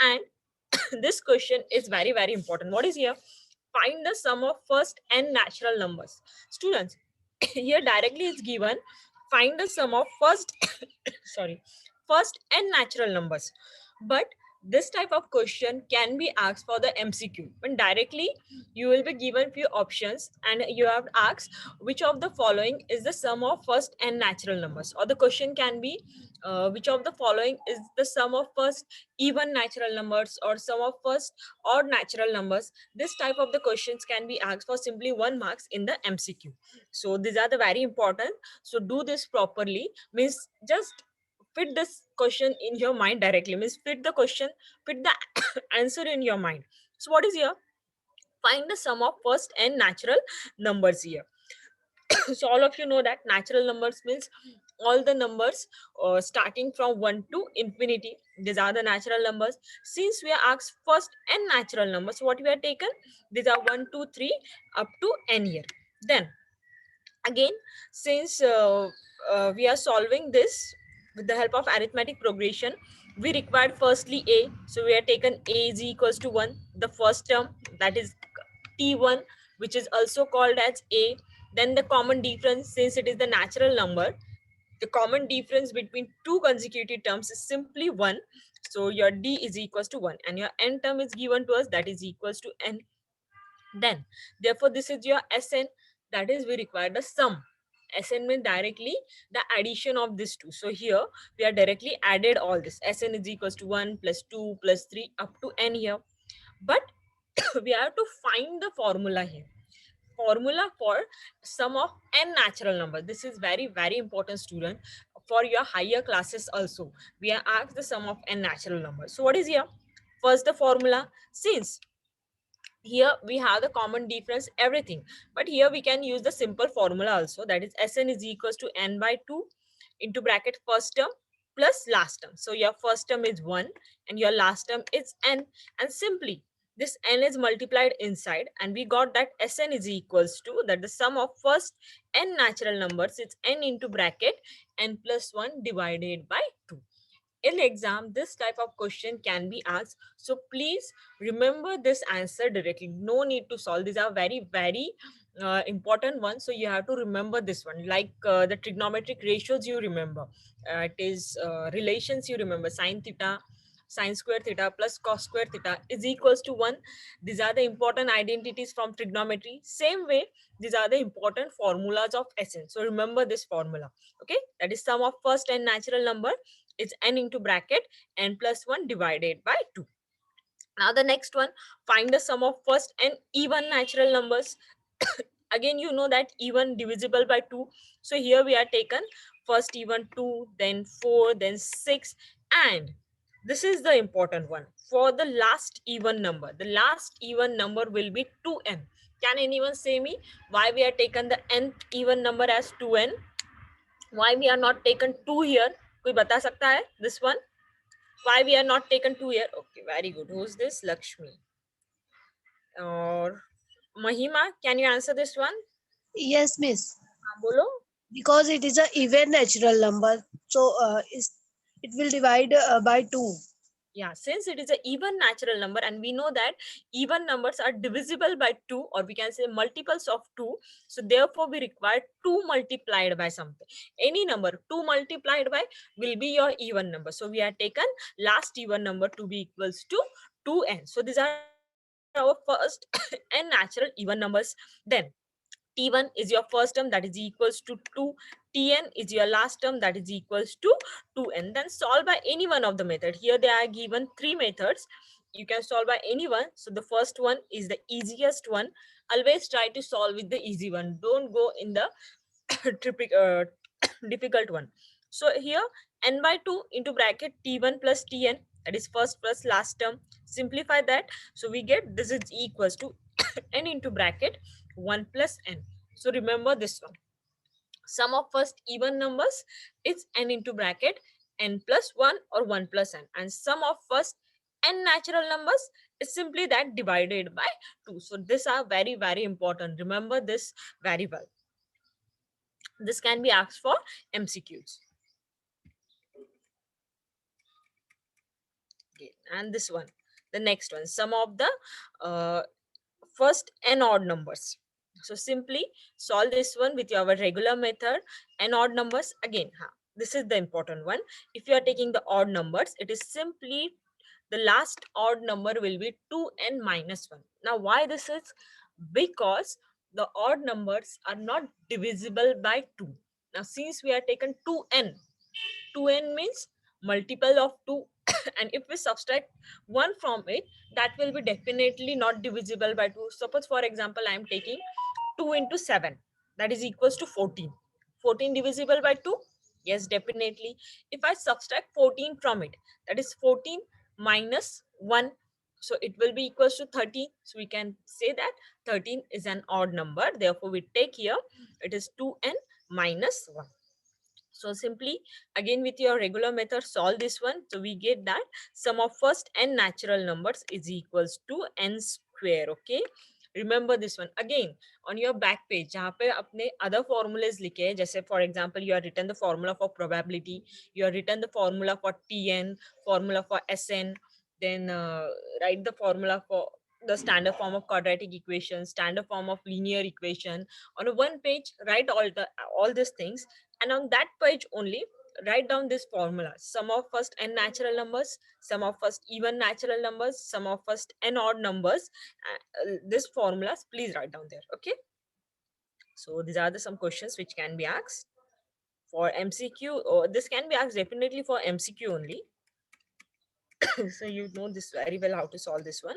And this question is very, very important. What is here? Find the sum of first n natural numbers. Students, here directly it's given, find the sum of first sorry, first n natural numbers. But this type of question can be asked for the MCQ. When directly you will be given few options and you have asked which of the following is the sum of first n natural numbers, or the question can be which of the following is the sum of first even natural numbers or sum of first odd natural numbers. This type of the questions can be asked for simply 1 marks in the MCQ. So these are the very important. So do this properly, means just fit this question in your mind directly, means fit the question, fit the answer in your mind. So what is here? Find the sum of first n natural numbers here. So all of you know that natural numbers means all the numbers starting from 1 to infinity. These are the natural numbers. Since we are asked first n natural numbers, what we have taken, these are 1 2 3 up to n here. Then again, since we are solving this with the help of arithmetic progression, we required firstly a, so we have taken a is equals to 1, the first term, that is t1, which is also called as a. Then the common difference, since it is the natural number, the common difference between two consecutive terms is simply 1, so your d is equals to 1, and your n term is given to us, that is equals to n. Then therefore this is your Sn, that is we require the sum. Sn means directly the addition of these two. So here we are directly added all this. Sn is equals to 1 plus 2 plus 3 up to n here. But we have to find the formula here. Formula for sum of n natural number. This is very, very important, student. For your higher classes also, we are asked the sum of n natural numbers. So what is here? First the formula. Since here we have the common difference, everything, but here we can use the simple formula also, that is Sn is equals to n by 2 into bracket first term plus last term. So your first term is 1 and your last term is n, and simply this n is multiplied inside, and we got that Sn is equals to, that the sum of first n natural numbers is n into bracket n plus 1 divided by 2. In exam this type of question can be asked, so please remember this answer directly, no need to solve. These are very, very important ones, so you have to remember this one, like the trigonometric ratios you remember, it is relations you remember, sine theta, sine square theta plus cos square theta is equals to 1. These are the important identities from trigonometry. Same way, these are the important formulas of Sn, so remember this formula. Okay, that is sum of first and natural number is n into bracket n plus 1 divided by 2. Now the next one, find the sum of first n even natural numbers. Again, you know that even divisible by 2. So here we are taken first even 2, then 4, then 6, and this is the important one. For the last even number, the last even number will be 2n. Can anyone say me why we are taken the nth even number as 2n? Why we are not taken 2 here? कोई बता सकता है this one? Why we are not taken 2 here? Okay, very good. Who's this? Lakshmi or Mahima? Can you answer this one? Yes, miss. हाँ, बोलो. Because it is a even natural number, so it will divide by 2. Yeah, since it is an even natural number, and we know that even numbers are divisible by 2, or we can say multiples of 2. So therefore we require 2 multiplied by something. Any number 2 multiplied by will be your even number. So we have taken last even number to be equals to 2n. So these are our first n natural even numbers. Then T1 is your first term, that is equals to 2. Tn is your last term, that is equals to 2n. Then solve by any one of the method. Here they are given 3 methods. You can solve by any one. So the first one is the easiest one. Always try to solve with the easy one. Don't go in the difficult one. So here n by 2 into bracket T1 plus Tn, that is first plus last term. Simplify that. So we get this is equals to n into bracket 1 plus n. So remember this one. Sum of first even numbers is n into bracket n plus 1 or 1 plus n. And sum of first n natural numbers is simply that divided by 2. So these are very, very important. Remember this very well. This can be asked for MCQs. Okay, and this one, the next one, sum of the uh, first n odd numbers. So simply solve this one with your regular method. N odd numbers again, this is the important one. If you are taking the odd numbers, it is simply the last odd number will be 2n minus 1. Now why this is? Because the odd numbers are not divisible by 2. Now since we are taken 2n, 2n means multiple of 2 and if we subtract 1 from it, that will be definitely not divisible by 2. Suppose for example I am taking 2 into 7, that is equals to 14. 14 divisible by 2? Yes, definitely. If I subtract 14 from it, that is 14 minus 1, so it will be equals to 13. So we can say that 13 is an odd number, therefore we take here it is 2n minus 1. So simply again with your regular method solve this one. So we get that sum of first n natural numbers is equals to n square. Okay, remember this one. Again on your back page जहाँ पे अपने other formulas लिखे हैं, जैसे for example you have written the formula for probability, you have written the formula for Tn, formula for Sn, then write the formula for the standard form of quadratic equation, standard form of linear equation. On a one page write all these things, and on that page only write down this formula: sum of first n natural numbers, sum of first even natural numbers, sum of first n odd numbers. This formulas please write down there. Okay, so these are the some questions which can be asked for MCQ, or this can be asked definitely for MCQ only. So you know this very well how to solve this one.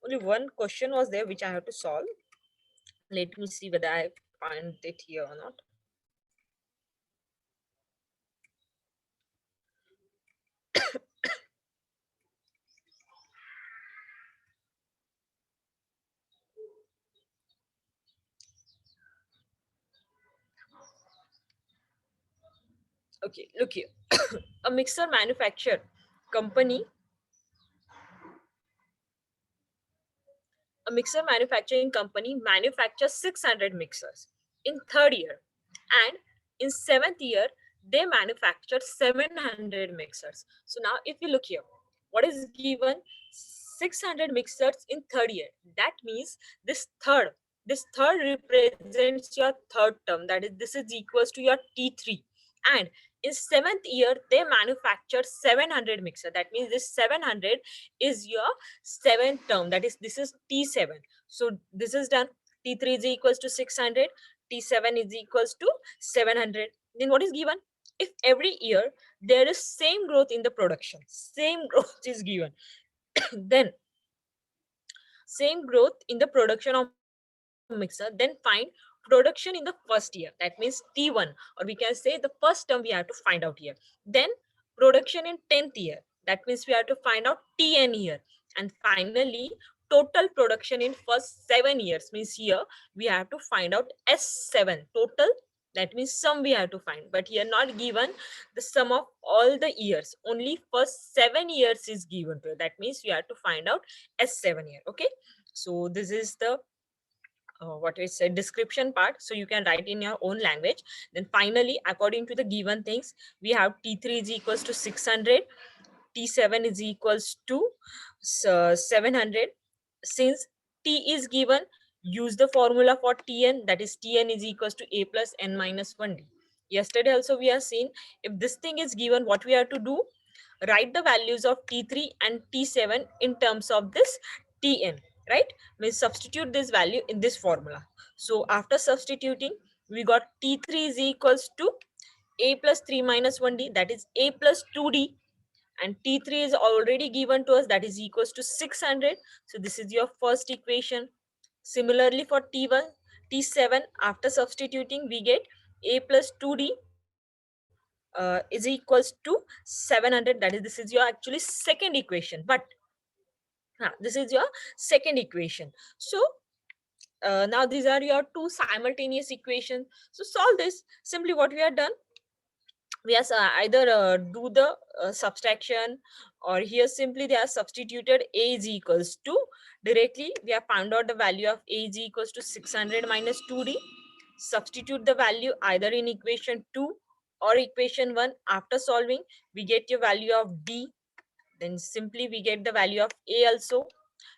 Only one question was there which I have to solve. Let me see whether I find it here or not. Okay, look here. A mixer manufacturer company, a mixer manufacturing company manufactures 600 mixers in third year, and in seventh year they manufacture 700 mixers. So now if you look here, what is given? 600 mixers in third year. That means this third represents your third term, that is this is equals to your T3. And in seventh year they manufacture 700 mixer, that means this 700 is your seventh term, that is this is T7. So this is done. T3 is equals to 600, T7 is equals to 700. Then what is given? If every year there is same growth in the production, same growth is given, then same growth in the production of mixer, then find production in the first year, that means T1, or we can say the first term we have to find out here. Then production in 10th year, that means we have to find out Tn year. And finally total production in first 7 years, means here we have to find out S7 total, that means sum we have to find. But here not given the sum of all the years, only first 7 years is given to you. That means we have to find out S7 year. Okay, so this is the what is a description part, so you can write in your own language. Then finally according to the given things, we have T3 is equals to 600, T7 is equals to 700. Since T is given, use the formula for Tn, that is Tn is equals to A plus n minus 1d. Yesterday also we have seen, if this thing is given, what we have to do? Write the values of T3 and T7 in terms of this Tn, right? Means substitute this value in this formula. So after substituting, we got T3 is equals to A plus 3 minus 1d, that is A plus 2d, and T3 is already given to us, that is equals to 600. So this is your first equation. Similarly for T1, T7, after substituting we get A plus 2d is equals to 700, that is this is your actually second equation. But this is your second equation. So now these are your two simultaneous equations. So solve this. Simply what we have done, we have either do the subtraction, or here simply they are substituted. A is equals to, directly we have found out the value of A is equals to 600 minus 2d. Substitute the value either in equation 2 or equation 1. After solving we get your value of D, Then simply we get the value of a also.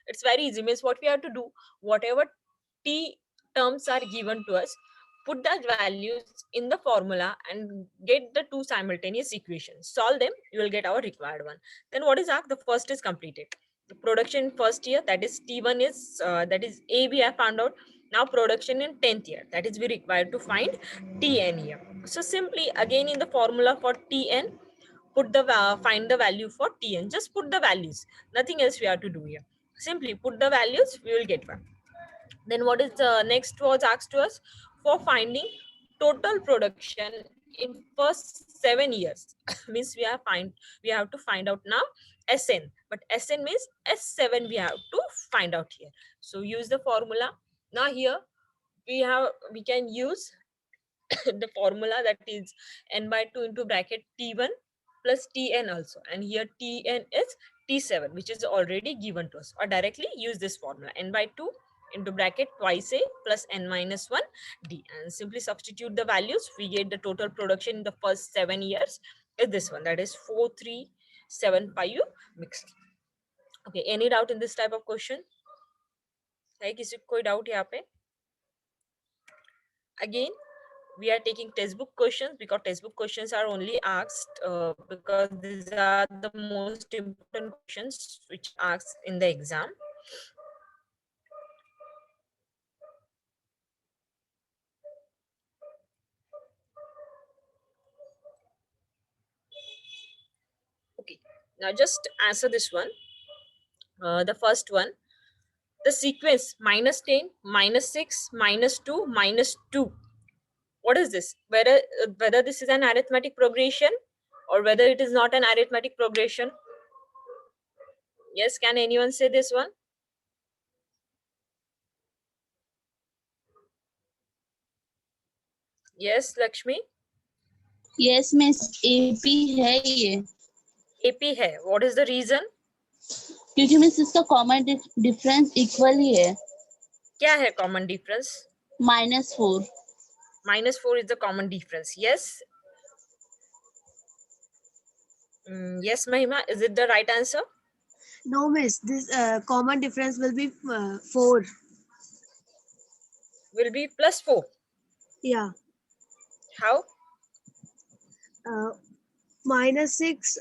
It's very easy. Means what we have to do, whatever t terms are given to us, put the values in the formula and get the two simultaneous equations. Solve them, you will get our required one. Then what is asked? The first is completed. The production first year, that is T1 is that is A we have found out. Now production in 10th year, that is we required to find Tn here. So simply again in the formula for Tn, put the find the value for Tn. Just put the values. Nothing else we have to do here. Simply put the values, we will get one. Then what is the next was asked to us for finding total production in first 7 years. Means we have to find out now Sn, but Sn means S7 we have to find out here. So use the formula. Now here we can use the formula, that is n by 2 into bracket T1 plus Tn also, and here Tn is T7 which is already given to us, or directly use this formula n by 2 into bracket twice a plus n minus 1 d, and simply substitute the values. We get the total production in the first 7 years is this one, that is 4375 mixed. Okay, any doubt in this type of question? है किसी को कोई doubt यहाँ पे? Again, we are taking textbook questions because textbook questions are only asked because these are the most important questions which are asked in the exam. Okay, now just answer this one. The first one, the sequence minus 10, minus 6, minus 2, minus 2. What is this? Whether this is an arithmetic progression or whether it is not an arithmetic progression? Yes, can anyone say this one? Yes, Lakshmi? Yes miss AP है ये, AP hai. What is the reason? क्योंकि miss इसका common difference equal ही है, क्या है common difference? -4. -4 is the common difference. Yes. Yes, Mahima. Is it the right answer? No, miss. This common difference will be 4. Will be +4. Yeah. How? -6.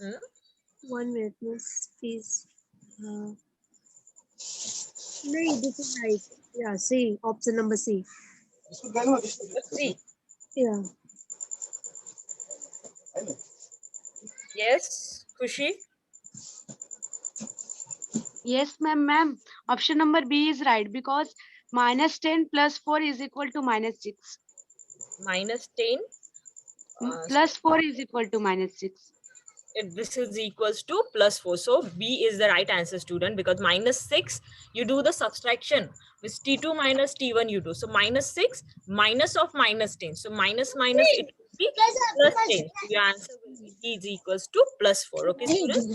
Hmm? 1 minute, miss. Please. No, this is right. Yeah, C. Option number C. C. Yeah. Yes, Khushi. Yes, ma'am. Option number B is right because -10 plus 4 is equal to -6. -10. Plus 4 is equal to -6. This is equals to +4. So B is the right answer, student, because -6 you do the subtraction with T2 minus T1 you do. So -6 minus of -10. So minus it will be +10. So your answer will be D is equals to +4. Okay, students?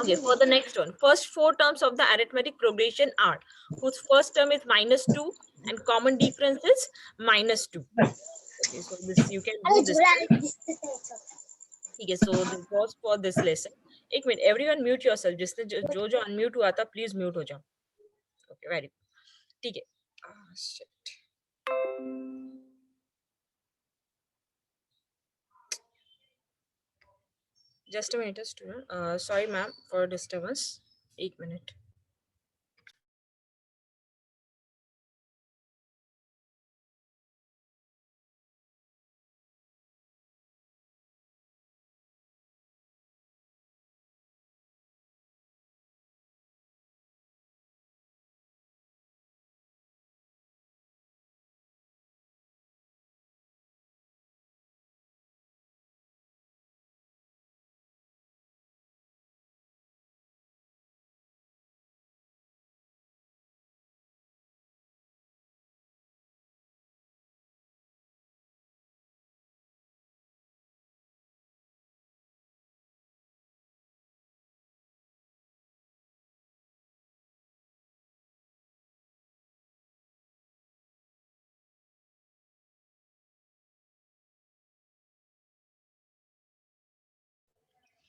Okay, for the next one, first 4 terms of the arithmetic progression are, whose first term is -2 and common difference is -2. Okay, so this you can do this. ठीक है, so this was for this lesson. एक minute, everyone mute yourself. जिसने जो unmute हुआ था, please mute हो जाओ. Okay, very good. ठीक है. Shit. Just a minute, student. Sorry, ma'am, for disturbance. 1 minute.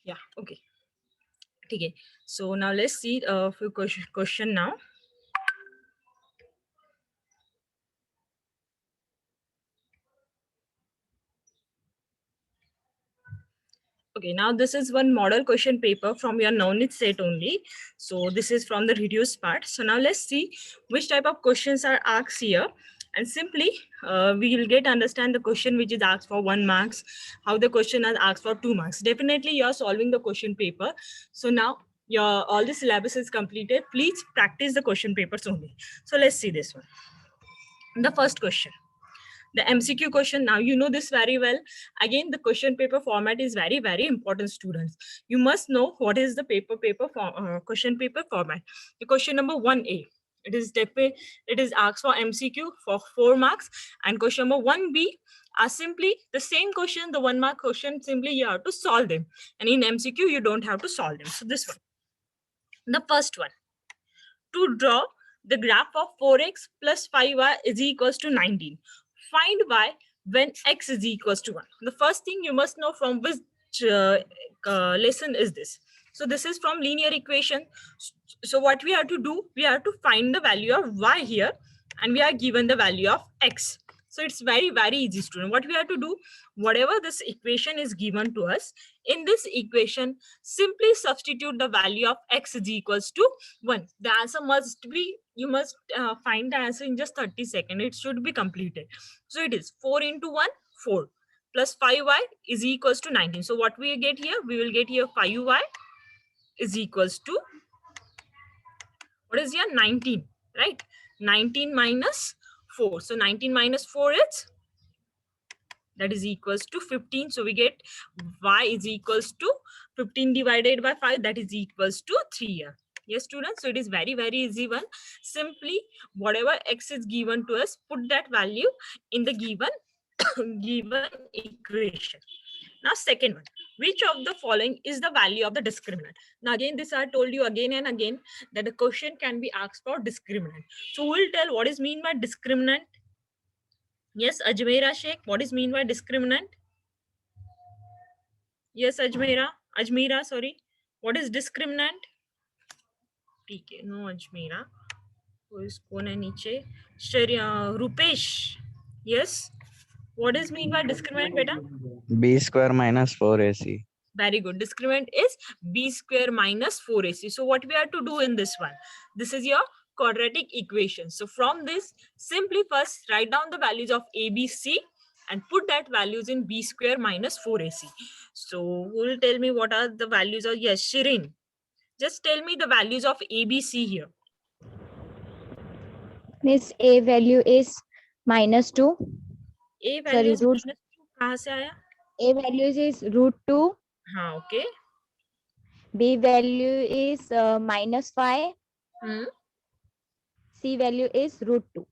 Yeah, okay. Okay. So now let's see a few question now. Okay, now this is one model question paper from your knowledge set only. So this is from the reduced part. So now let's see which type of questions are asked here. And simply, we will get understand the question which is asked for 1 marks, how the question is asked for 2 marks. Definitely you are solving the question paper. So now your all the syllabus is completed. Please practice the question papers only. So let's see this one. The first question, the MCQ question. Now you know this very well. Again, the question paper format is very important, students. You must know what is the question paper format. The question number 1A, it is asked for MCQ for 4 marks, and question number 1B are simply the same question, the 1 mark question. Simply you have to solve them, and in MCQ you don't have to solve them. So this one, the first one, to draw the graph of 4x plus 5y is equals to 19. Find y when x is equals to 1. The first thing you must know from which lesson is this. So this is from linear equation. So what we have to do, we have to find the value of y here, and we are given the value of x. So it's very easy, student. What we have to do, whatever this equation is given to us, in this equation, simply substitute the value of x is equals to 1. The answer must be, you must find the answer in just 30 seconds. It should be completed. So it is 4 into 1, 4, plus 5y is equals to 19. So what we get here, we will get here 5y is equals to, what is here, 19, right? 19 minus 4. So 19 minus 4 is, that is equals to 15. So we get y is equals to 15 divided by 5, that is equals to 3 here. Yes, students. So it is very easy one. Simply whatever x is given to us, put that value in the given given equation. Now second one, which of the following is the value of the discriminant? Now again, this I told you again and again that the question can be asked for discriminant. So we'll tell what is mean by discriminant. Yes, Ajmera Sheikh, what is mean by discriminant? Yes, Ajmera, sorry. What is discriminant? ठीक no Ajmera. Who is कौन है नीचे? Rupesh. Yes. What is mean by discriminant, beta? B square minus 4AC. Very good. Discriminant is b square minus 4ac. So what we have to do in this one? This is your quadratic equation. So from this, simply first write down the values of a, b, c and put that values in b square minus 4ac. So who will tell me what are the values of, yes, Shirin. Just tell me the values of a, b, c here. Miss, A value is -2. A value is root. minus 2. कहाँ से आया? A value is √2. हाँ, okay. B value is -5. C value is √2.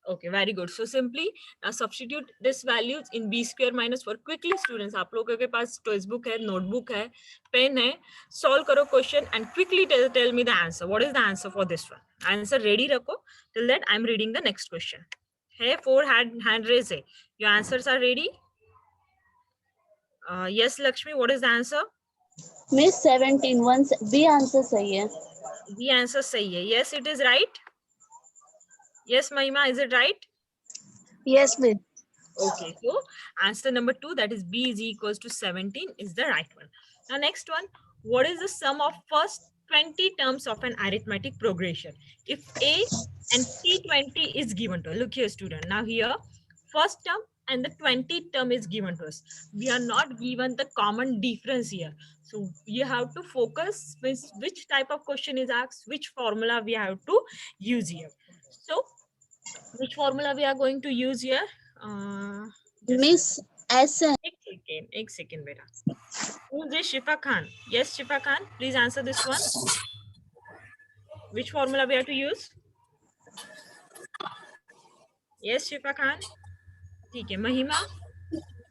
Okay, very good. So simply substitute this values in b square minus 4. Quickly, students, आप लोगों के पास textbook है, notebook है, pen है, solve करो question and quickly tell me the answer. What is the answer for this one? Answer ready रखो. Till that, I'm reading the next question. Hey, 4 hand raise है. Your answers are ready? Yes, Lakshmi, what is the answer? Miss 17, once B answer सही है. B answer सही है. Yes, it is right. Yes, Mahima, is it right? Yes, miss. Okay, so answer number 2, that is B is equals to 17 is the right one. Now next one, what is the sum of first 20 terms of an arithmetic progression? If A and C20 is given to us. Look here, student. Now here, first term and the 20 term is given to us. We are not given the common difference here. So you have to focus with which type of question is asked, which formula we have to use here. So which formula we are going to use here? Miss S. एक second बेटा. Who is this? Shifa Khan. Yes, Shifa Khan, please answer this one. Which formula we have to use? Yes, Shifa Khan. ठीक है. Mahima.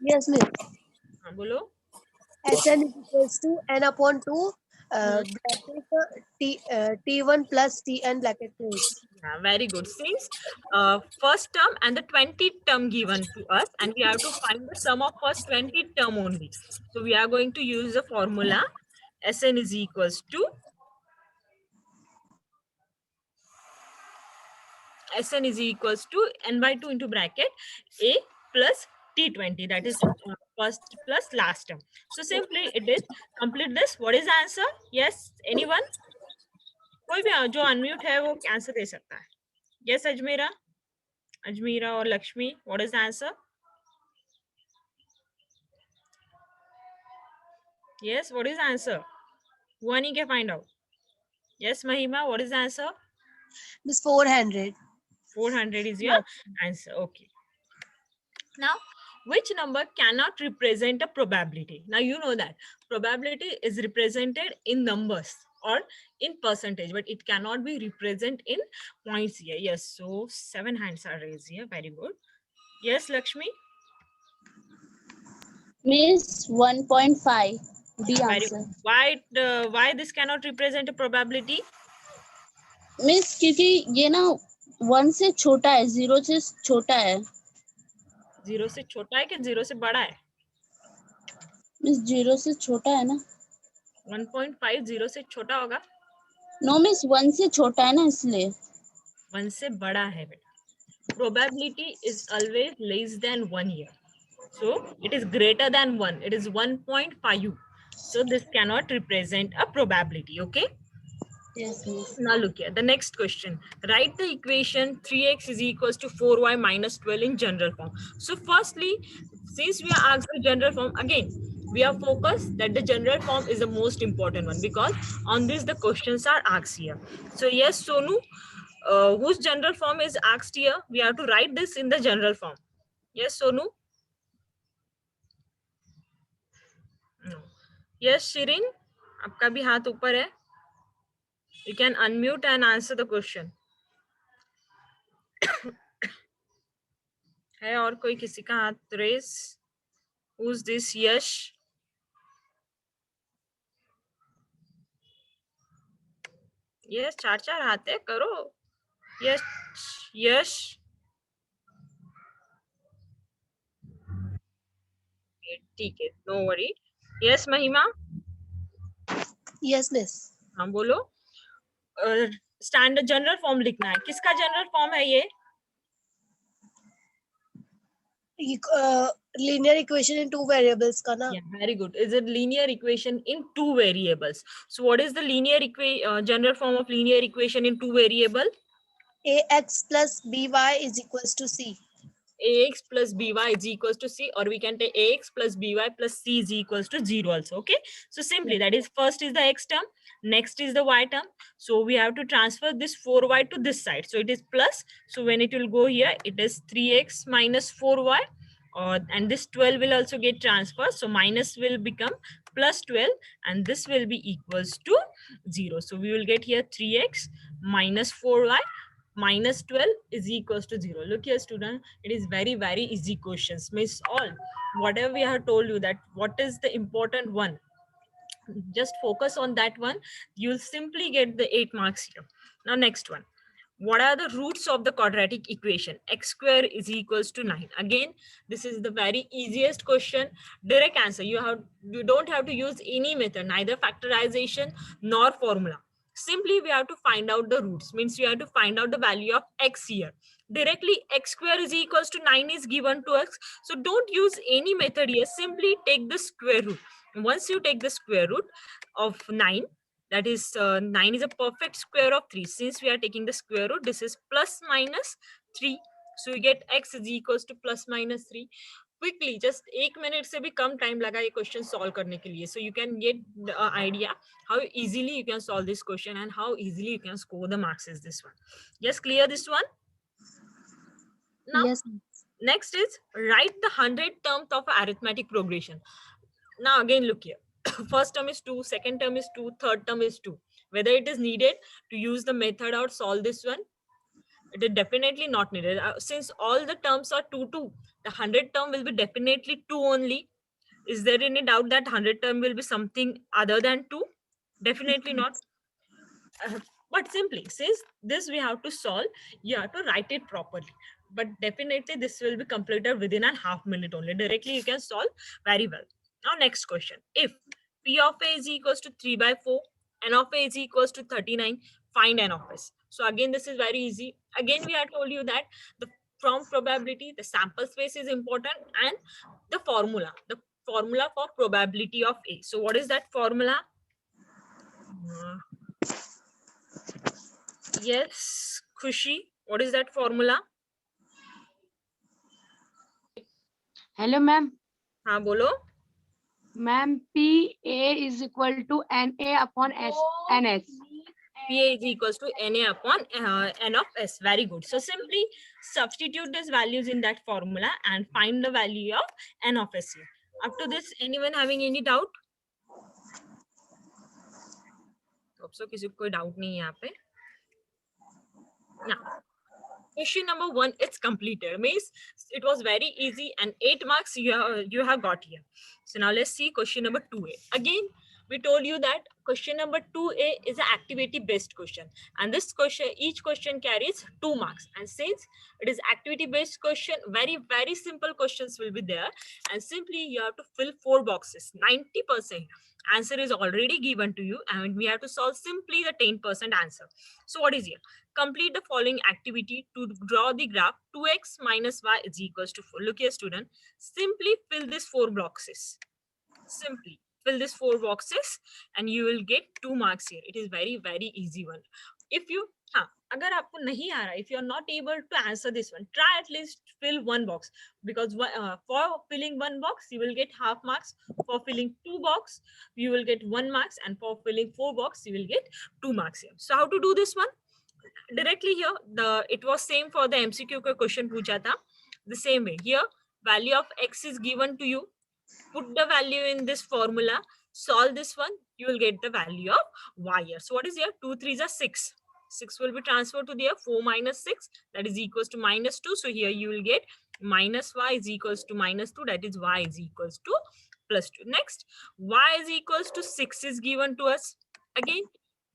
Yes, miss. हाँ बोलो. Sn is equals to n upon 2 bracket t1 plus tn bracket close. Very good. Since first term and the 20 term given to us, and we have to find the sum of first 20 term only. So we are going to use the formula Sn is equals to Sn is equals to n by 2 into bracket A plus T20, that is first plus last term. So simply it is complete this. What is the answer? Yes, anyone? कोई भी जो unmute है वो answer दे सकता है. Yes, Ajmeera or Lakshmi, what is the answer? Yes, what is the answer? One can find out. Yes, Mahima, what is the answer? This 400. 400 is your answer. Okay. Now, which number cannot represent a probability? Now, you know that probability is represented in numbers or in percentage, but it cannot be represented in points here. Yes, so 7 hands are raised here. Very good. Yes, Lakshmi? Miss 1.5. The Very answer. good. Why this cannot represent a probability? Miss क्योंकि ये ना 1 से छोटा है, 0 से छोटा है. 0 से छोटा है कि 0 से बड़ा है? मिस 0 से छोटा है ना. 1.5 0 से छोटा होगा? नो मिस 1 से छोटा है ना, इसलिए. 1 से बड़ा है बेटा. Probability is always less than 1 here. So it is greater than 1. It is 1.5. So this cannot represent a probability. Okay. Yes, miss. Now look here. The next question. Write the equation 3x is equals to 4y minus 12 in general form. So firstly, since we are asked the general form, again, we are focused that the general form is the most important one because on this the questions are asked here. So yes, Sonu, whose general form is asked here? We have to write this in the general form. Yes, Sonu? No. Yes, Shirin, आपका भी हाथ ऊपर है. You can unmute and answer the question. है और कोई किसी का हाथ race? Who's this? Yash? Yes, चार हाथ है, करो. Yes, Yash. ठीक है, no worry. Yes, Mahima. Yes, miss. हाँ बोलो. स्टैंडर्ड जनरल फॉर्म लिखना है. किसका जनरल फॉर्म है ये? Linear equation in two variables ka na. Yeah, very good. Is it linear equation in two variables? So what is the linear general form of linear equation in two variable? Ax plus by is equals to c. Ax plus by is equals to c, or we can take ax plus by plus c is equals to 0 also. Okay, so simply that is first is the x term, next is the y term. So we have to transfer this 4y to this side. So it is plus. So when it will go here, it is 3x minus 4y. And this 12 will also get transferred. So minus will become plus 12 and this will be equals to 0. So we will get here 3x minus 4y minus 12 is equals to 0. Look here, student, it is very, very easy questions. Miss all, whatever we have told you that what is the important one, just focus on that one. You'll simply get the 8 marks here. Now next one. What are the roots of the quadratic equation? X square is equals to 9. Again, this is the very easiest question. Direct answer. You don't have to use any method, neither factorization nor formula. Simply we have to find out the roots. Means we have to find out the value of x here. Directly x square is equals to 9 is given to us. So don't use any method here. Simply take the square root. Once you take the square root of 9, that is 9 is a perfect square of 3. Since we are taking the square root, this is plus minus 3. So you get x is equals to plus minus 3. Quickly, just 1 minute से भी कम time लगा ये question solve करने के लिए. So you can get the idea how easily you can solve this question and how easily you can score the marks is this one. Yes, clear this one? Now, Yes. next is write the 100 terms of arithmetic progression. Now again look here. First term is 2, second term is 2, third term is 2. Whether it is needed to use the method or solve this one, it is definitely not needed. Since all the terms are 2, 2, the 100 term will be definitely 2 only. Is there any doubt that 100 term will be something other than 2? Definitely not. But simply, since this we have to solve, you have to write it properly. But definitely this will be completed within a half minute only. Directly you can solve very well. Now next question. If P of A is equals to 3 by 4. N of A is equals to 39. Find N of S. So again, this is very easy. Again, we have told you that the from probability, the sample space is important, and the formula for probability of A. So what is that formula? Yes, Khushi, what is that formula? Hello, ma'am. हाँ बोलो. Ma'am, PA is equal to NA upon NS. PA is equals to NA upon N of S. Very good. So simply substitute these values in that formula and find the value of N of S here. Up to this, anyone having any doubt? Hope so किसी को कोई doubt नहीं है यहाँ पे. Now, question number 1, it's completed. Means it was very easy and 8 marks you have got here. So now let's see question number 2A. Again, we told you that question number 2A is an activity based question, and this question, each question carries 2 marks. And since it is activity based question, very simple questions will be there, and simply you have to fill 4 boxes. 90% answer is already given to you, and we have to solve simply the 10% answer. So what is here? Complete the following activity to draw the graph 2x minus y is equals to 4. Look here, student. Simply fill these 4 boxes. Simply fill these 4 boxes and you will get 2 marks here. It is very easy one. If you अगर आपको नहीं आ रहा, if you are not able to answer this one, try at least fill 1 box, because for filling 1 box you will get half marks, for filling 2 box you will get 1 marks, and for filling 4 box you will get 2 marks here. So how to do this one? Directly here, it was same for the MCQ question पूछा था. The same way here, value of x is given to you. Put the value in this formula, solve this one, you will get the value of y here. So what is here? 2 3s are 6. 6 will be transferred to there. 4 minus 6, that is equals to minus 2. So here you will get minus y is equals to minus 2, that is y is equals to plus 2. Next, y is equals to 6 is given to us. Again,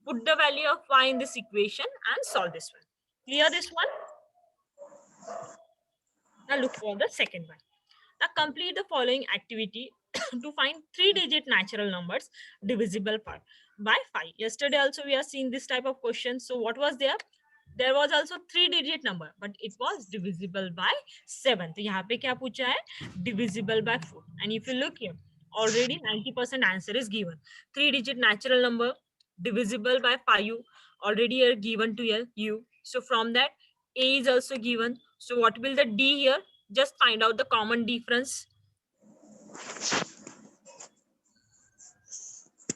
put the value of y in this equation and solve this one. Clear this one? Now look for the second one. Now complete the following activity to find 3-digit natural numbers divisible by 5. Yesterday also we are seeing this type of question. So what was there? There was also 3-digit number, but it was divisible by 7. तो यहाँ पे क्या पूछा है? Divisible by 4. And if you look here, already 90% answer is given. 3-digit natural number divisible by 5 already are given to you. So from that, A is also given. So what will the D here? Just find out the common difference.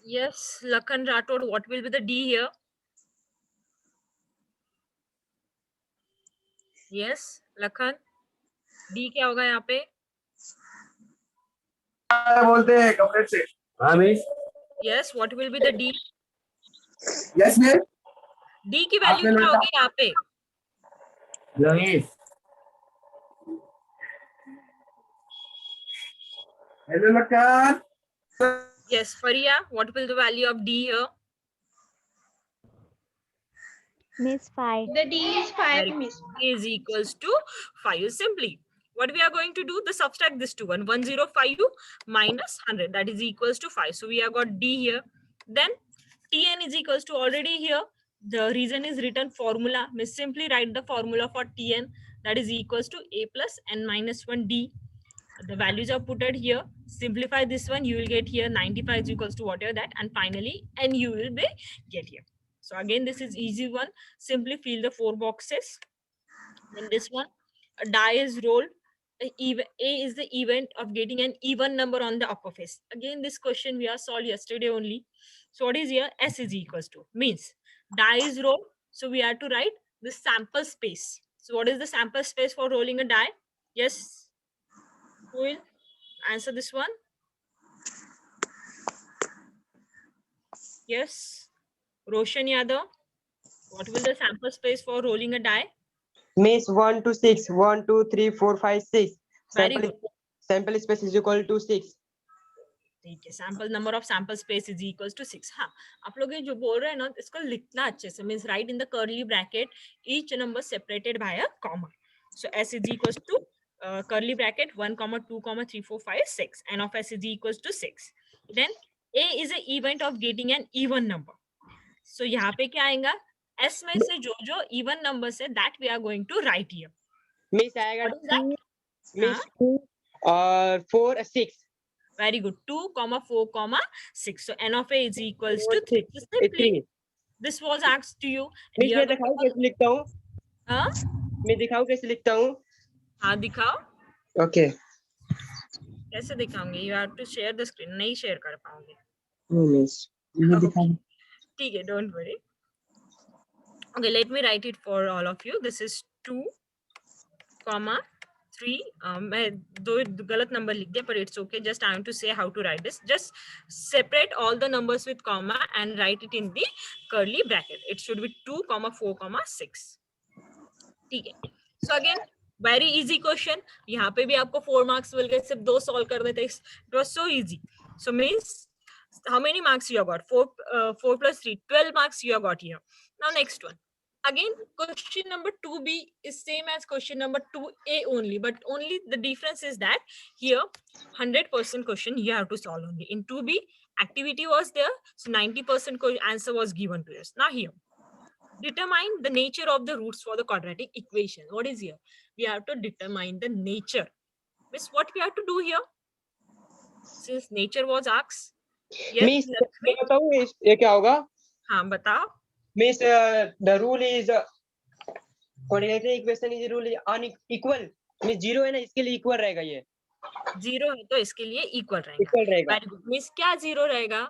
Yes, Lakhan Rathod, what will be the D here? Yes, Lakhan. D क्या होगा यहाँ पे? बोलते हैं कपड़े से. हाँ miss. Yes, what will be the D? Yes miss. D की वैल्यू क्या होगी यहाँ पे? Miss. Hello Lakhan. Yes, Faria, what will the value of D here? Miss 5. The D is 5, miss. D is equals to 5. Simply, what we are going to do, the subtract this to 105 minus 100, that is equals to 5. So we have got D here. Then Tn is equals to already here. The reason is written formula. Miss simply write the formula for Tn, that is equals to A plus n minus 1 D. The values are put here. Simplify this one, you will get here 95 is equals to whatever that, and finally n you will be get here. So again, this is easy one. Simply fill the 4 boxes. Then this one, a die is rolled. A is the event of getting an even number on the upper face. Again, this question we have solved yesterday only. So what is here? S is equals to, means die is rolled. So we have to write the sample space. So what is the sample space for rolling a die? Yes. Who will answer this one? Yes. Roshan Yadav. What will the sample space for rolling a die? Miss 1 to 6. 1, 2, 3, 4, 5, 6. Very good. Sample space is equal to 6. ठीक है, sample number of sample space is equals to 6. हाँ, आप लोग ये जो बोल रहे हैं ना, इसको लिखना अच्छे से. Means write in the curly bracket each number separated by a comma. So S is equals to curly bracket 1, 2, 3, 4, 5, 6. N of S is equals to 6. Then A is an event of getting an even number. So यहाँ पे क्या आएगा? S में से जो even number है, that we are going to write here. Miss आएगा What is that? 2, हाँ, मिस 2 और 4 6 very good. 2, 4, 6. So n of A is equals to 3. 6 So simply, 3 this was asked to you. And miss you मैं are going दिखाऊं to... कैसे लिखता हूँ? हाँ, मैं दिखाऊं कैसे लिखता हूँ? हाँ दिखाओ. ओके कैसे दिखाओगे? You have to share the screen. नहीं share कर पाओगे. मिस ये दिखा Okay. ठीक है, don't worry. Okay, let me write it for all of you. This is 2, 3. मैं दो गलत नंबर लिख दिया, but it's okay. Just I want to say how to write this. Just separate all the numbers with comma and write it in the curly bracket. It should be 2, 4, 6. ठीक है. So again, very easy question. यहाँ पे भी आपको 4 marks मिल गए, सिर्फ 2 solve करने थे. It was so easy. So means how many marks you have got? 4 plus 3, 12 marks you have got here. Now next one. Again, question number 2b is same as question number 2a only, but only the difference is that here 100% question you have to solve only. In 2b, activity was there, so 90% answer was given to us. Now here, determine the nature of the roots for the quadratic equation. What is here? We have to determine the nature. Miss, what we have to do here? Since nature was asked. Yes, miss मैं बताऊं ये क्या होगा? हाँ बताओ. Miss the rule is quadratic equation is rule unequal. Miss 0 है ना, इसके लिए इक्वल रहेगा ये. 0 है तो इसके लिए इक्वल रहेगा. इक्वल रहेगा. Very good. मिस क्या 0 रहेगा?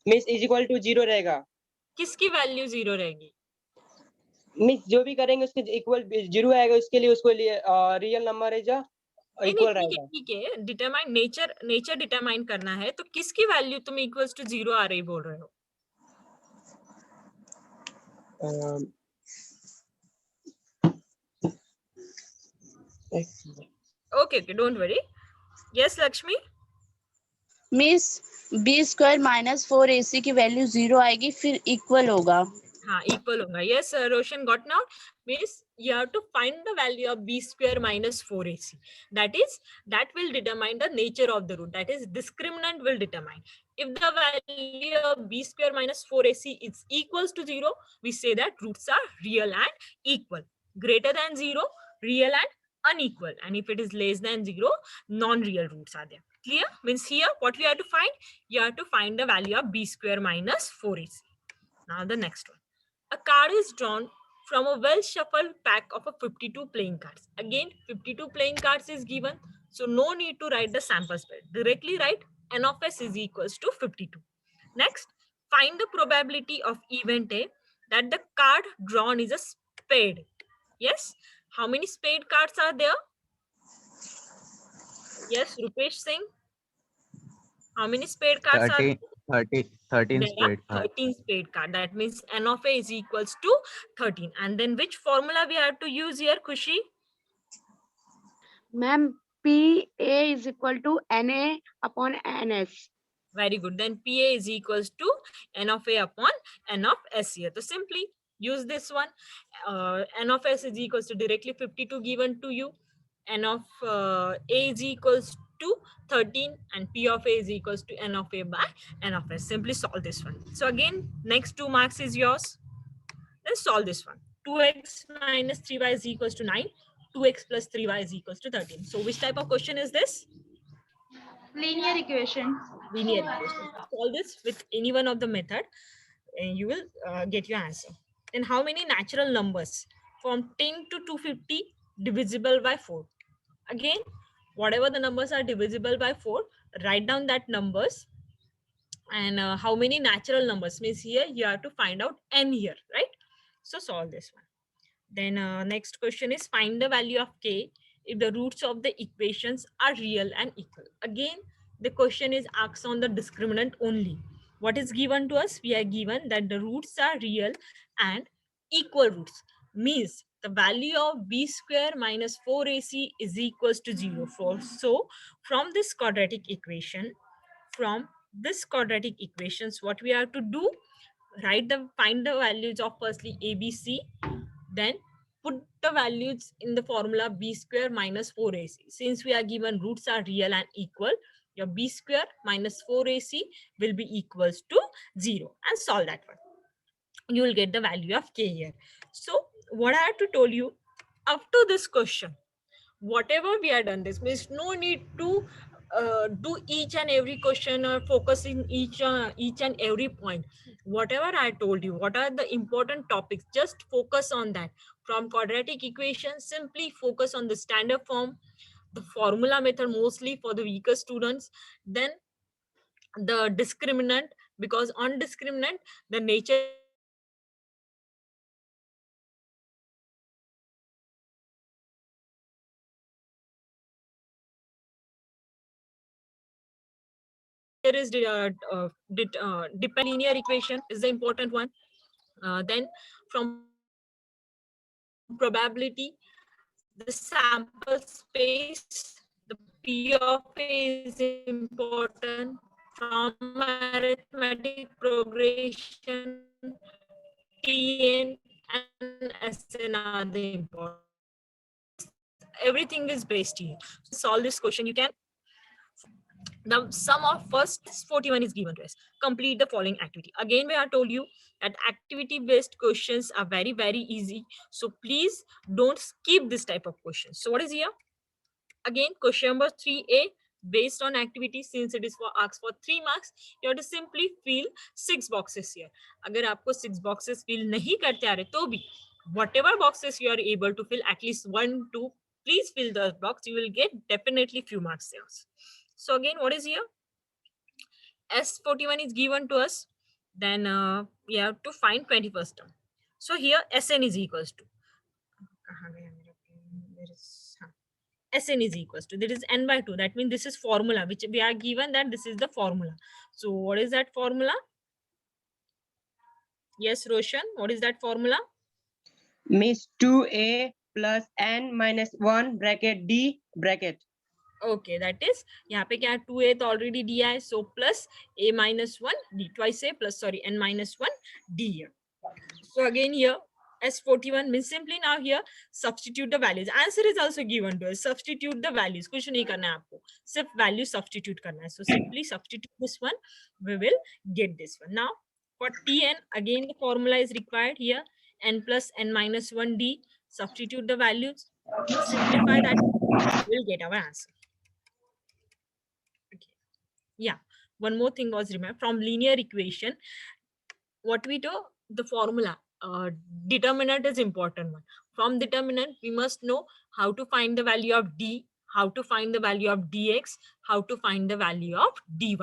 मिस इज इक्वल टू 0 रहेगा. किसकी वैल्यू 0 रहेगी? मिस जो भी करेंगे उसके इक्वल 0 आएगा, उसके लिए उसको लिए रियल नंबर है जो इक्वल रहेगा. ठीक है. डिटरमाइन नेचर डिटरमाइन करना है, तो किसकी वैल्यू तुम इक्वल्स टू 0 आ रही बोल रहे हो? Okay, don't worry. Yes Lakshmi. Miss B square minus 4ac की वैल्यू 0 आएगी, फिर इक्वल होगा. हाँ, इक्वल होगा. Yes Roshan got now. Means you have to find the value of b square minus 4ac. That will determine the nature of the root. That is, discriminant will determine. If the value of b square minus 4ac is equals to 0, we say that roots are real and equal. Greater than 0, real and unequal. And if it is less than 0, non-real roots are there. Clear? Means here what we have to find? You have to find the value of b square minus 4ac. Now the next one. A card is drawn from a well-shuffled pack of 52 playing cards. Again, 52 playing cards is given, so no need to write the sample spread. Directly write n of s is equals to 52. Next, find the probability of event A that the card drawn is a spade. Yes, how many spade cards are there? Yes, Rupesh Singh. How many spade cards are there? 13 There are spade cards. 13 spade card. That means n of a is equals to 13. And then which formula we have to use here, Khushi? Ma'am, PA is equal to NA upon NS. Very good. Then PA is equals to n of a upon n of s here. So simply use this one. N of s is equals to directly 52 given to you. N of a is equals to 13 and P of a is equals to n of a by n of s. Simply solve this one. So again, next 2 marks is yours. Let's solve this one. 2x minus 3y is equals to 9. 2x plus 3y is equals to 13. So which type of question is this? Linear equation. Linear equation. Solve this with any one of the method and you will get your answer. Then how many natural numbers from 10 to 250 divisible by 4? Again, whatever the numbers are divisible by 4, write down that numbers. And how many natural numbers means here you have to find out n here, right? So solve this one. Then next question is find the value of k if the roots of the equations are real and equal. Again, the question is asked on the discriminant only. What is given to us? We are given that the roots are real and equal roots. Means the value of b square minus 4ac is equals to 0. So from this quadratic equations, what we have to do? Find the values of firstly a, b, c, then put the values in the formula b square minus 4ac. Since we are given roots are real and equal, your b square minus 4ac will be equals to 0, and solve that one. You will get the value of k here. So what I had to tell you, after this question, whatever we are done, this means no need to do each and every question or focus in each and every point. Whatever I told you, what are the important topics, just focus on that. From quadratic equation, simply focus on the standard form, the formula method mostly for the weaker students, then the discriminant, because on discriminant the nature is depend linear equation is the important one. Then from probability, the sample space, the P of A is important. From arithmetic progression, TN and SN are the important. Everything is based here. To solve this question, you can. The sum of first 41 is given to us. Complete the following activity. Again, we have told you that activity based questions are very, very easy. So please don't skip this type of questions. So what is here? Again, question number 3a, based on activity, since it is for asked for 3 marks, you have to simply fill 6 boxes here. Agar aapko 6 boxes fill nahi karte aa rahe to bhi, whatever boxes you are able to fill, at least 1, 2, please fill the box. You will get definitely few marks there. So again, what is here? S41 is given to us. Then we have to find 21st term. So here Sn is equals to, Sn is equals to, there is n by 2. That means this is formula which we are given, that this is the formula. So what is that formula? Yes, Roshan, what is that formula? Miss 2a plus n minus 1 bracket d bracket. Okay, that is यहाँ पे क्या 2a तो already दिया है, so plus a minus 1 d, twice a plus sorry n minus 1 d here. So again here S41 means simply now here substitute the values. Answer is also given to us. Substitute the values. कुछ नहीं करना है आपको, सिर्फ value substitute करना है. So simply substitute this one. We will get this one. Now for Tn, again the formula is required here. N plus n minus 1 d. Substitute the values. Simplify that. We'll get our answer. Okay. Yeah. One more thing was remember from linear equation. What we do, the formula. Determinant is important one. From determinant, we must know how to find the value of d, how to find the value of dx, how to find the value of dy.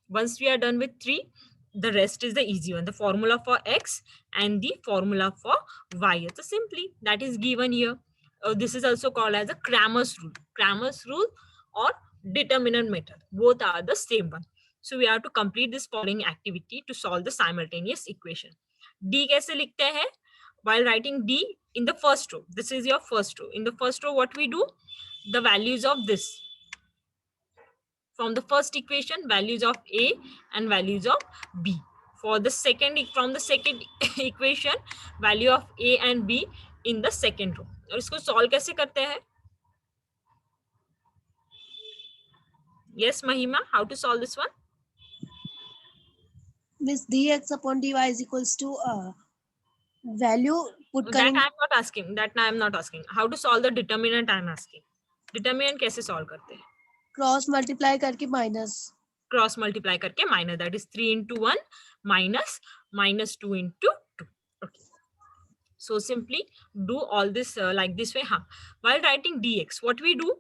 Once we are done with 3, the rest is the easy one. The formula for x and the formula for y. So simply that is given here. This is also called as a Cramer's rule. Cramer's rule or determinant method. Both are the same one. So we have to complete this following activity to solve the simultaneous equation. D कैसे लिखते हैं? While writing D in the first row, this is your first row. In the first row, what we do? The values of this. From the first equation, values of A and values of B. For the second, from the second equation, value of A and B in the second row. और इसको solve कैसे करते हैं? Yes, Mahima, how to solve this one? This dx upon dy is equals to value put That I am करेंगे. not asking. That I am not asking. How to solve the determinant I am asking. Determinant कैसे solve करते हैं? Cross multiply करके minus. Cross multiply करके minus, that is 3 into 1 minus 2 into 2. Okay. So simply do all this like this way. While writing dx, what we do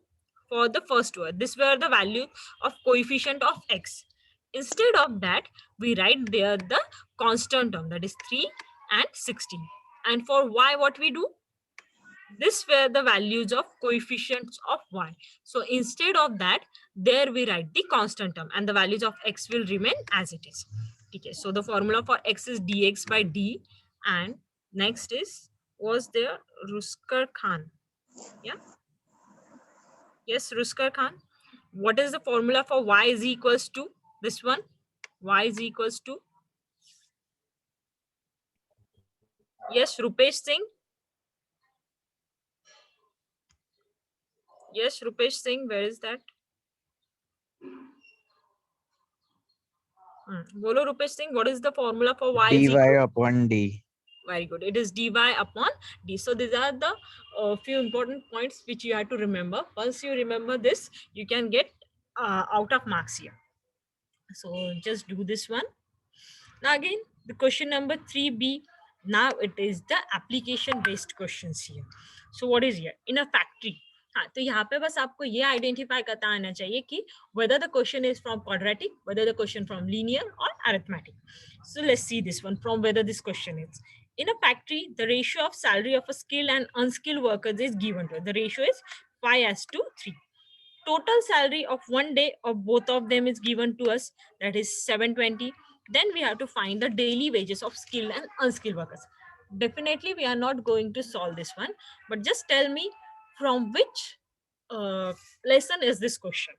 for the first word, this were the value of coefficient of x. Instead of that, we write there the constant term, that is 3 and 16. And for y, what we do? This were the values of coefficients of y. So instead of that, there we write the constant term and the values of x will remain as it is. Okay, so the formula for x is dx by d, and next is, was there Ruskar Khan? Yeah. Yes, Ruskar Khan. What is the formula for y is equals to this one? Y is equals to, yes, Rupesh Singh. Yes, Rupesh Singh, where is that? Bolo Rupesh Singh, what is the formula for y dy is equal? upon d. Very good. It is dy upon d. So these are the few important points which you have to remember. Once you remember this, you can get out of marks here. So just do this one. Now again, the question number 3b. Now it is the application based questions here. So what is here? In a factory. हाँ, तो यहाँ पे बस आपको ये identify करता आना चाहिए कि whether the question is from quadratic, whether the question from linear or arithmetic. So let's see this one from whether this question is. In a factory, the ratio of salary of a skilled and unskilled workers is given to us. The ratio is 5:3. Total salary of one day of both of them is given to us, that is 720. Then we have to find the daily wages of skilled and unskilled workers. Definitely we are not going to solve this one, but just tell me from which lesson is this question.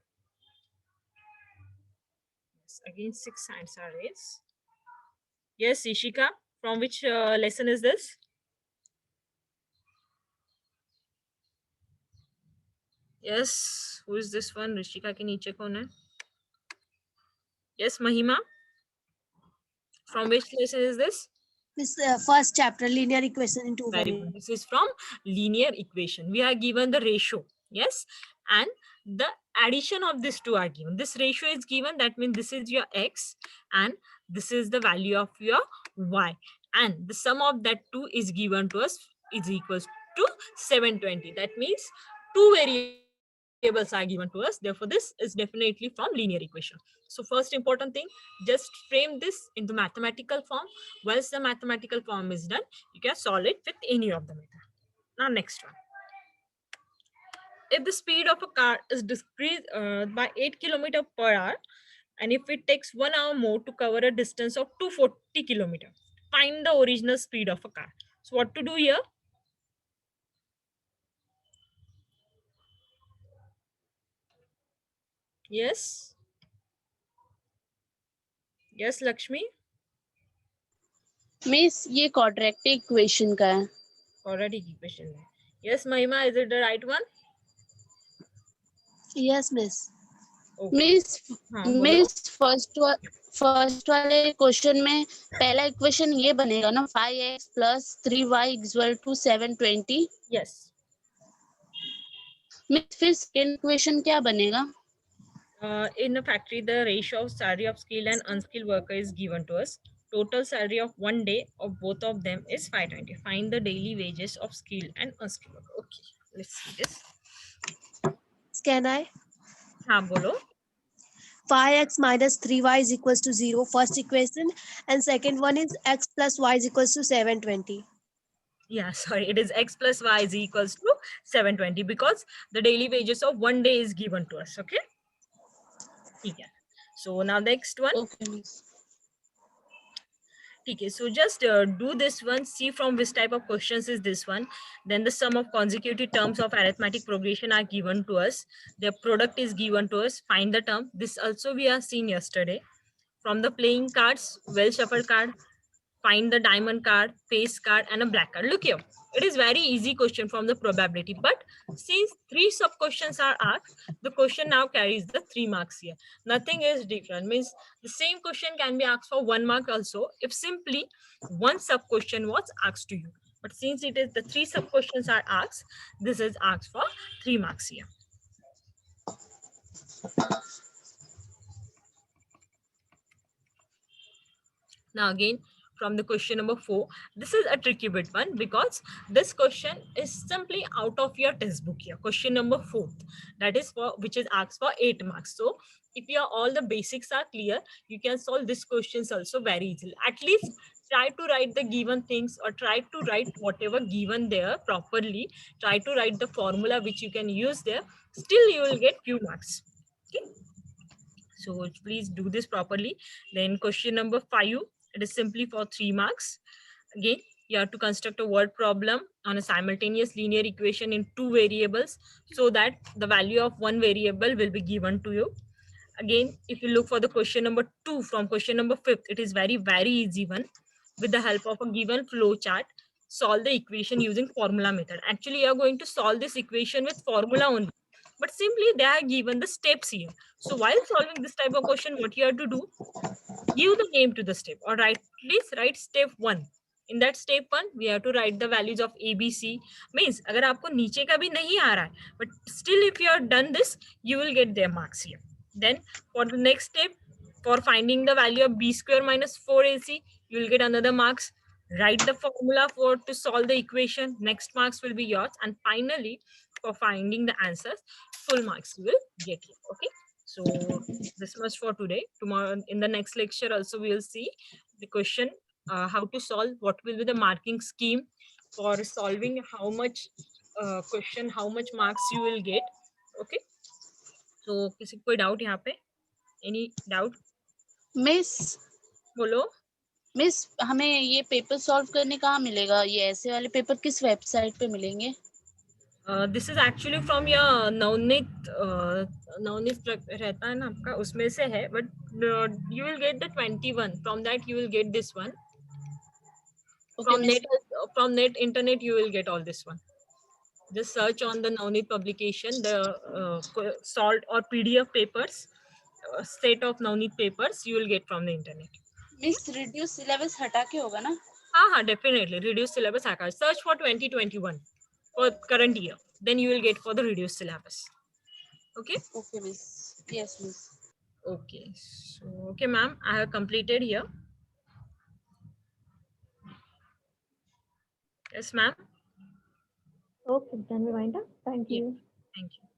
Yes, again 6 hands are raised. Yes, Ishika, from which lesson is this? Yes, who is this one? Rishika ke niche kaun hai? Yes, Mahima. From which lesson is this? This first chapter, linear equation in two Very variables. good. This is from linear equation. We are given the ratio, yes, and the addition of these two are given. This ratio is given. That means this is your x, and this is the value of your y, and the sum of that two is given to us is equals to 720. That means two variables are given to us. Therefore, this is definitely from linear equation. So first important thing, just frame this into mathematical form. Once the mathematical form is done, you can solve it with any of the method. Now next one. If the speed of a car is decreased by 8 km per hour, and if it takes 1 hour more to cover a distance of 240 km, find the original speed of a car. So what to do here? Yes. Yes, Lakshmi. Miss ये quadratic equation का है. Already equation. Yes, Mahima, is it the right one? Yes, miss. Okay. Miss हाँ, बोलो. Miss first वाले question में पहला equation ये बनेगा ना 5x + 3y = 720. Yes. मिस फिर सेकंड इक्वेशन क्या बनेगा? In a factory, the ratio of salary of skilled and unskilled worker is given to us. Total salary of one day of both of them is 520. Find the daily wages of skilled and unskilled worker. Okay, let's see this. Can I? हाँ, बोलो. 5x minus 3y is equals to 0, first equation, and second one is x plus y is equals to 720. Yeah, sorry, it is x plus y is equals to 720 because the daily wages of one day is given to us. Okay. Yeah. So now next one. Okay miss. Okay, so just do this one, see from which type of questions is this one. Then the sum of consecutive terms of arithmetic progression are given to us. Their product is given to us. Find the term. This also we have seen yesterday. From the playing cards, well shuffled card, find the diamond card, face card, and a black card. Look here. It is very easy question from the probability. But since 3 sub questions are asked, the question now carries the 3 marks here. Nothing is different. Means the same question can be asked for 1 mark also if simply one sub question was asked to you. But since it is the 3 sub questions are asked, this is asked for 3 marks here. Now again, from the question number 4, this is a tricky bit one because this question is simply out of your textbook here. Question number 4, that is for which is asked for 8 marks. So if your all the basics are clear, you can solve this questions also very easily. At least try to write the given things or try to write whatever given there properly. Try to write the formula which you can use there. Still you will get few marks. Okay. So please do this properly. Then question number 5, it is simply for 3 marks. Again, you have to construct a word problem on a simultaneous linear equation in 2 variables so that the value of one variable will be given to you. Again, if you look for the question number 2 from question number 5, it is very easy one. With the help of a given flow chart, solve the equation using formula method. Actually, you are going to solve this equation with formula only. But simply they are given the steps here. So while solving this type of question, what you have to do? give the name to the step, or please write step 1. In that step 1 we have to write the values of a b c. Means अगर आपको नीचे का भी नहीं आ रहा है, but still if you have done this, you will get their marks here. Then for the next step, for finding the value of b square minus 4ac, you will get another marks. Write the formula for to solve the equation, next marks will be yours. And finally, for finding the answers, full marks you will get here. Okay, so this much for today. Tomorrow in the next lecture also we will see the question, how to solve, what will be the marking scheme for solving, how much question, how much marks you will get. Okay, so किसी को कोई doubt यहाँ पे? Any doubt? Miss बोलो. Miss हमें ये paper solve करने कहाँ मिलेगा? ये ऐसे वाले पेपर किस वेबसाइट पे मिलेंगे? This is actually from your Navneet. Navneet रहता है ना आपका, उसमें से है. But you will get the 21. From that you will get this one. Okay, miss. From net internet you will get all this one. Just search on the Navneet publication, the salt or PDF papers, set of Navneet papers you will get from the internet. Miss reduce syllabus हटा के होगा ना? हाँ, definitely reduced syllabus hacker. Search for 2021 for current year. Then you will get for the reduced syllabus. Okay. Okay, miss. Yes, miss. Okay. So okay, ma'am, I have completed here. Yes, ma'am. Okay, can we wind up? Thank Yeah. you. Thank you.